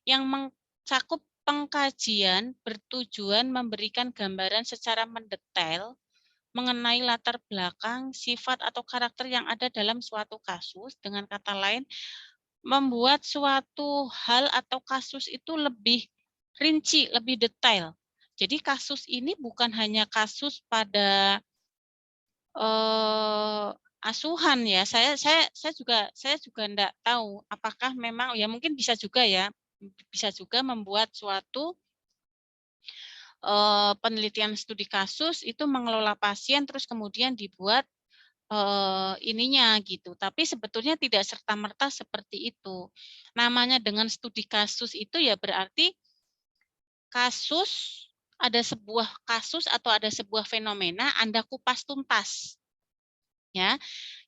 yang mencakup pengkajian bertujuan memberikan gambaran secara mendetail mengenai latar belakang, sifat atau karakter yang ada dalam suatu kasus. Dengan kata lain, membuat suatu hal atau kasus itu lebih rinci, lebih detail. Jadi kasus ini bukan hanya kasus pada asuhan ya. Saya juga enggak tahu apakah memang ya mungkin bisa juga ya. Bisa juga membuat suatu penelitian studi kasus itu mengelola pasien terus kemudian dibuat ininya gitu. Tapi sebetulnya tidak serta-merta seperti itu. Namanya dengan studi kasus itu ya berarti kasus, ada sebuah kasus atau ada sebuah fenomena Anda kupas tuntas. Ya.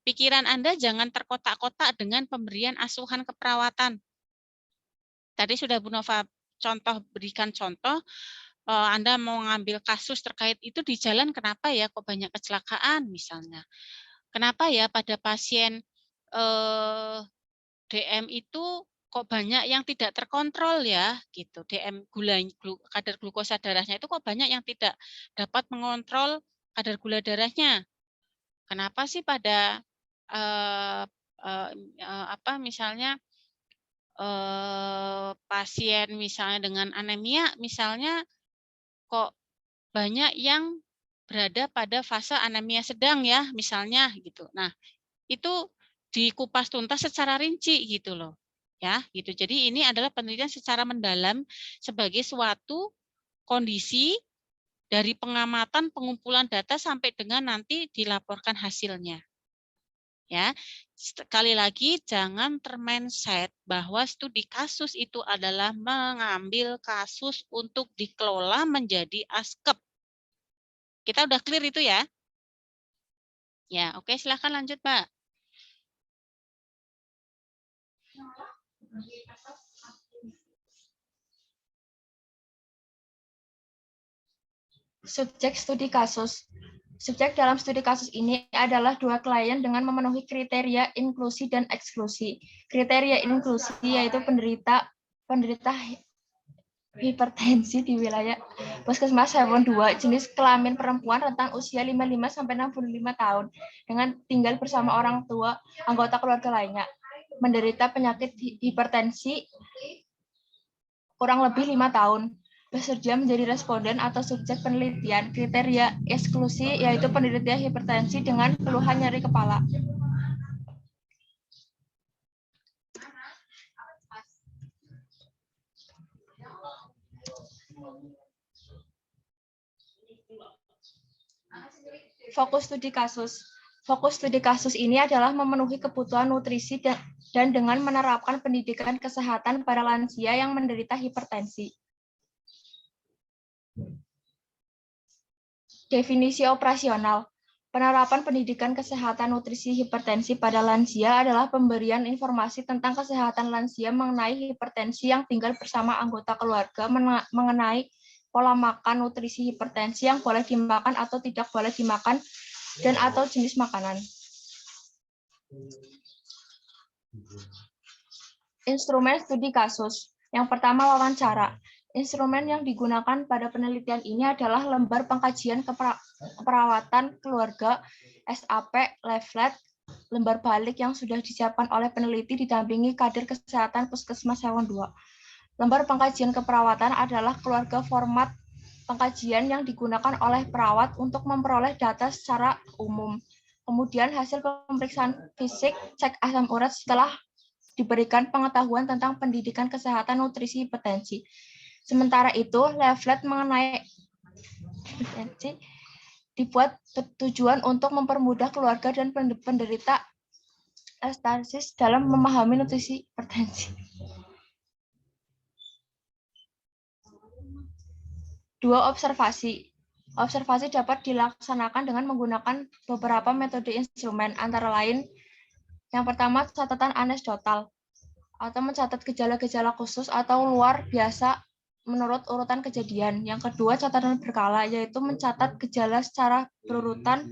Pikiran Anda jangan terkotak-kotak dengan pemberian asuhan keperawatan. Tadi sudah Bu Nova berikan contoh, Anda mau ngambil kasus terkait itu di jalan, kenapa ya kok banyak kecelakaan misalnya. Kenapa ya pada pasien DM itu kok banyak yang tidak terkontrol ya gitu. DM kadar glukosa darahnya itu kok banyak yang tidak dapat mengontrol kadar gula darahnya. Kenapa sih pada misalnya pasien misalnya dengan anemia misalnya kok banyak yang berada pada fase anemia sedang ya misalnya gitu. Nah, itu dikupas tuntas secara rinci gitu loh. Ya, gitu. Jadi ini adalah penelitian secara mendalam sebagai suatu kondisi dari pengamatan pengumpulan data sampai dengan nanti dilaporkan hasilnya. Ya, sekali lagi jangan termindset bahwa studi kasus itu adalah mengambil kasus untuk dikelola menjadi askep. Kita udah clear itu ya? Ya, oke, silahkan lanjut, Pak. Subjek studi kasus. Subjek dalam studi kasus ini adalah dua klien dengan memenuhi kriteria inklusi dan eksklusi. Kriteria inklusi yaitu penderita hipertensi di wilayah Puskesmas Hewan 2, jenis kelamin perempuan rentang usia 55 sampai 65 tahun dengan tinggal bersama orang tua anggota keluarga lainnya. Menderita penyakit hipertensi kurang lebih 5 tahun. Bersedia menjadi responden atau subjek penelitian. Kriteria eksklusi yaitu penderita hipertensi dengan keluhan nyeri kepala. Fokus studi kasus. Fokus studi kasus ini adalah memenuhi kebutuhan nutrisi dan dengan menerapkan pendidikan kesehatan para lansia yang menderita hipertensi. Definisi operasional. Penerapan pendidikan kesehatan nutrisi hipertensi pada lansia adalah pemberian informasi tentang kesehatan lansia mengenai hipertensi yang tinggal bersama anggota keluarga, mengenai pola makan nutrisi hipertensi yang boleh dimakan atau tidak boleh dimakan, dan atau jenis makanan. Instrumen studi kasus. Yang pertama, wawancara. Instrumen yang digunakan pada penelitian ini adalah lembar pengkajian keperawatan keluarga, SAP, leaflet, lembar balik yang sudah disiapkan oleh peneliti didampingi kader kesehatan Puskesmas Hewan 2. Lembar pengkajian keperawatan adalah keluarga format pengkajian yang digunakan oleh perawat untuk memperoleh data secara umum. Kemudian hasil pemeriksaan fisik, cek asam urat setelah diberikan pengetahuan tentang pendidikan kesehatan nutrisi hipertensi. Sementara itu, leaflet mengenai hipertensi dibuat bertujuan untuk mempermudah keluarga dan penderita estasis dalam memahami nutrisi hipertensi. 2. Observasi. Observasi dapat dilaksanakan dengan menggunakan beberapa metode instrumen, antara lain yang pertama catatan anekdotal. atau mencatat gejala-gejala khusus atau luar biasa menurut urutan kejadian. Yang kedua, catatan berkala, yaitu mencatat gejala secara berurutan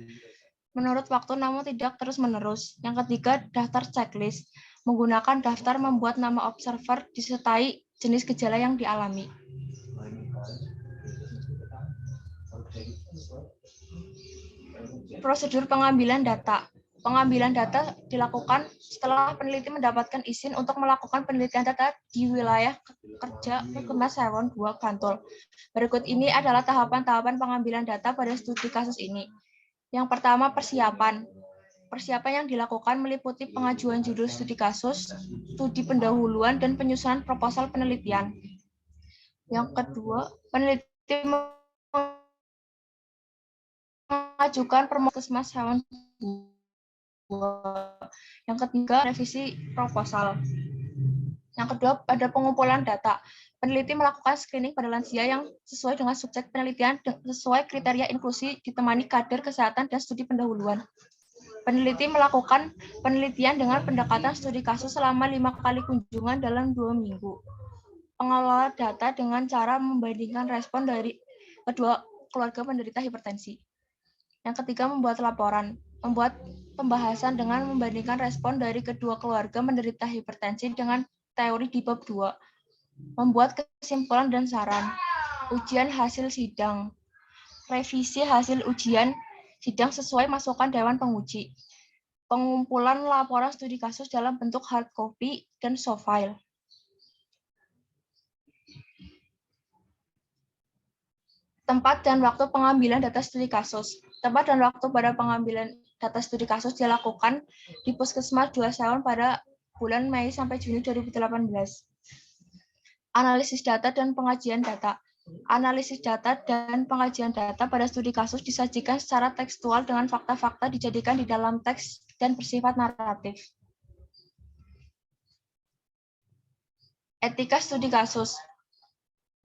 menurut waktu namun tidak terus-menerus. Yang ketiga, daftar checklist. Menggunakan daftar membuat nama observer disertai jenis gejala yang dialami. Prosedur pengambilan data. Pengambilan data dilakukan setelah peneliti mendapatkan izin untuk melakukan penelitian data di wilayah kerja Humas Hewan 2 Bantul. Berikut ini adalah tahapan-tahapan pengambilan data pada studi kasus ini. Yang pertama, persiapan. Persiapan yang dilakukan meliputi pengajuan judul studi kasus, studi pendahuluan, dan penyusunan proposal penelitian. Yang kedua, peneliti mengajukan permohonan Puskesmas Hewan 2. Yang ketiga, revisi proposal. Yang kedua, ada pengumpulan data. Peneliti melakukan screening pada lansia yang sesuai dengan subjek penelitian sesuai kriteria inklusi ditemani kader kesehatan dan studi pendahuluan. Peneliti melakukan penelitian dengan pendekatan studi kasus selama 5 kali kunjungan dalam 2 minggu. Pengelola data dengan cara membandingkan respon dari kedua keluarga penderita hipertensi. Yang ketiga, membuat laporan. Membuat pembahasan dengan membandingkan respon dari kedua keluarga menderita hipertensi dengan teori di bab 2. Membuat kesimpulan dan saran. Ujian hasil sidang. Revisi hasil ujian sidang sesuai masukan Dewan Penguji. Pengumpulan laporan studi kasus dalam bentuk hard copy dan soft file. Tempat dan waktu pengambilan data studi kasus. Tempat dan waktu pada pengambilan data studi kasus dilakukan di Puskesmas 2 Sawan pada bulan Mei sampai Juni 2018. Analisis data dan pengajian data. Analisis data dan pengajian data pada studi kasus disajikan secara tekstual dengan fakta-fakta dijadikan di dalam teks dan bersifat naratif. Etika studi kasus.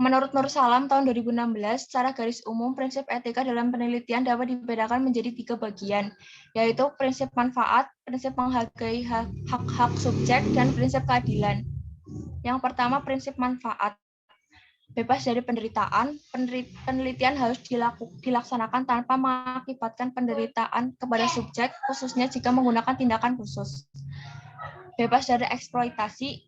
Menurut Nur Salam tahun 2016, secara garis umum prinsip etika dalam penelitian dapat dibedakan menjadi 3 bagian, yaitu prinsip manfaat, prinsip menghargai hak-hak subjek, dan prinsip keadilan. Yang pertama, prinsip manfaat. Bebas dari penderitaan, penelitian harus dilaksanakan tanpa mengakibatkan penderitaan kepada subjek, khususnya jika menggunakan tindakan khusus. Bebas dari eksploitasi,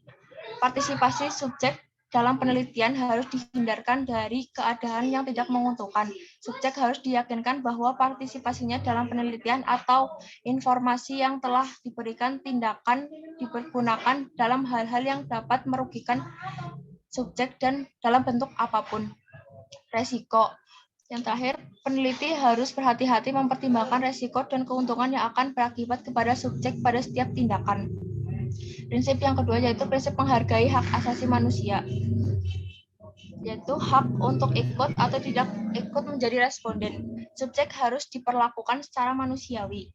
partisipasi subjek dalam penelitian harus dihindarkan dari keadaan yang tidak menguntungkan. Subjek harus diyakinkan bahwa partisipasinya dalam penelitian atau informasi yang telah diberikan tindakan dipergunakan dalam hal-hal yang dapat merugikan subjek dan dalam bentuk apapun. Resiko. Yang terakhir, peneliti harus berhati-hati mempertimbangkan resiko dan keuntungan yang akan berakibat kepada subjek pada setiap tindakan. Prinsip yang kedua yaitu prinsip menghargai hak asasi manusia, yaitu hak untuk ikut atau tidak ikut menjadi responden. Subjek harus diperlakukan secara manusiawi.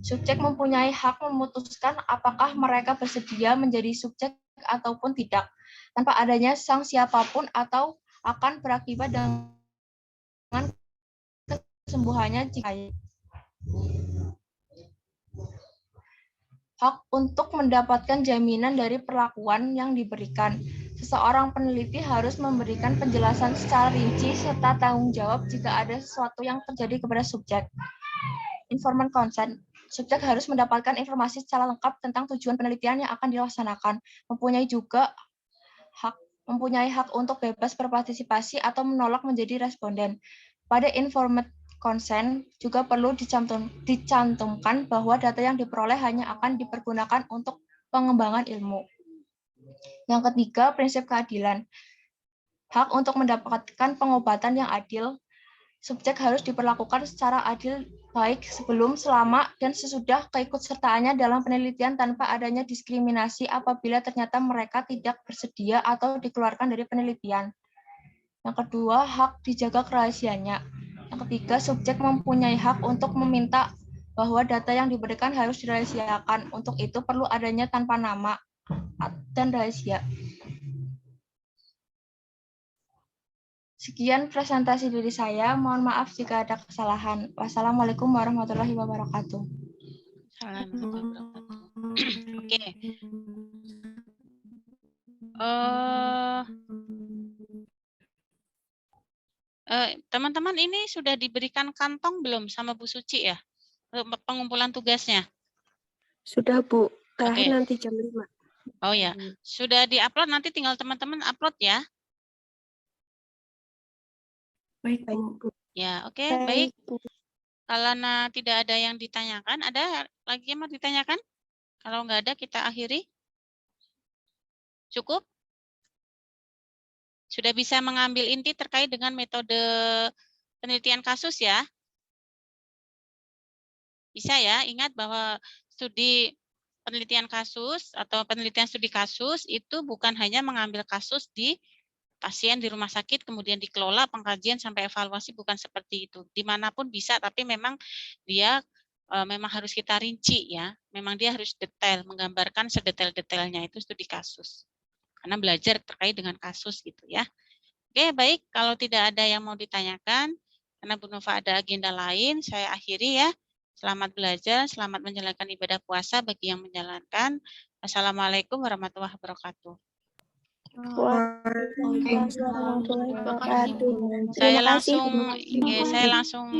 Subjek mempunyai hak memutuskan apakah mereka bersedia menjadi subjek ataupun tidak, tanpa adanya sanksi apapun atau akan berakibat dengan kesembuhannya jika hak untuk mendapatkan jaminan dari perlakuan yang diberikan. Seseorang peneliti harus memberikan penjelasan secara rinci serta tanggung jawab jika ada sesuatu yang terjadi kepada subjek. Informed consent. Subjek harus mendapatkan informasi secara lengkap tentang tujuan penelitian yang akan dilaksanakan. Mempunyai hak untuk bebas berpartisipasi atau menolak menjadi responden. Pada informed consent juga perlu dicantumkan bahwa data yang diperoleh hanya akan dipergunakan untuk pengembangan ilmu. Yang ketiga, prinsip keadilan. Hak untuk mendapatkan pengobatan yang adil. Subjek harus diperlakukan secara adil baik sebelum, selama, dan sesudah keikutsertaannya dalam penelitian tanpa adanya diskriminasi apabila ternyata mereka tidak bersedia atau dikeluarkan dari penelitian. Yang kedua, hak dijaga kerahasiaannya. Yang ketiga, subjek mempunyai hak untuk meminta bahwa data yang diberikan harus dirahasiakan. Untuk itu perlu adanya tanpa nama dan rahasia. Sekian presentasi dari saya. Mohon maaf jika ada kesalahan. Wassalamualaikum warahmatullahi wabarakatuh. Assalamualaikum warahmatullahi wabarakatuh. Oke. Teman-teman ini sudah diberikan kantong belum sama Bu Suci ya? Untuk pengumpulan tugasnya. Sudah, Bu. Terakhir Oke. nanti jam 5. Oh ya, sudah diupload, nanti tinggal teman-teman upload ya. Baik, Baik, Bu. Bu. Ya, oke, baik. Kalau tidak ada yang ditanyakan, ada lagi yang mau ditanyakan? Kalau nggak ada, kita akhiri. Cukup? Sudah bisa mengambil inti terkait dengan metode penelitian kasus ya? Bisa ya, ingat bahwa studi penelitian kasus atau penelitian studi kasus itu bukan hanya mengambil kasus di pasien di rumah sakit, kemudian dikelola pengkajian sampai evaluasi, bukan seperti itu. Dimanapun bisa, tapi memang dia memang harus kita rinci ya. Memang dia harus detail, menggambarkan sedetail-detailnya itu studi kasus. Karena belajar terkait dengan kasus gitu ya. Oke, baik. Kalau tidak ada yang mau ditanyakan, karena Bu Nova ada agenda lain, saya akhiri ya. Selamat belajar, selamat menjalankan ibadah puasa bagi yang menjalankan. Assalamualaikum warahmatullahi wabarakatuh. Waalaikumsalam warahmatullahi wabarakatuh. Saya Terima kasih, Bu. langsung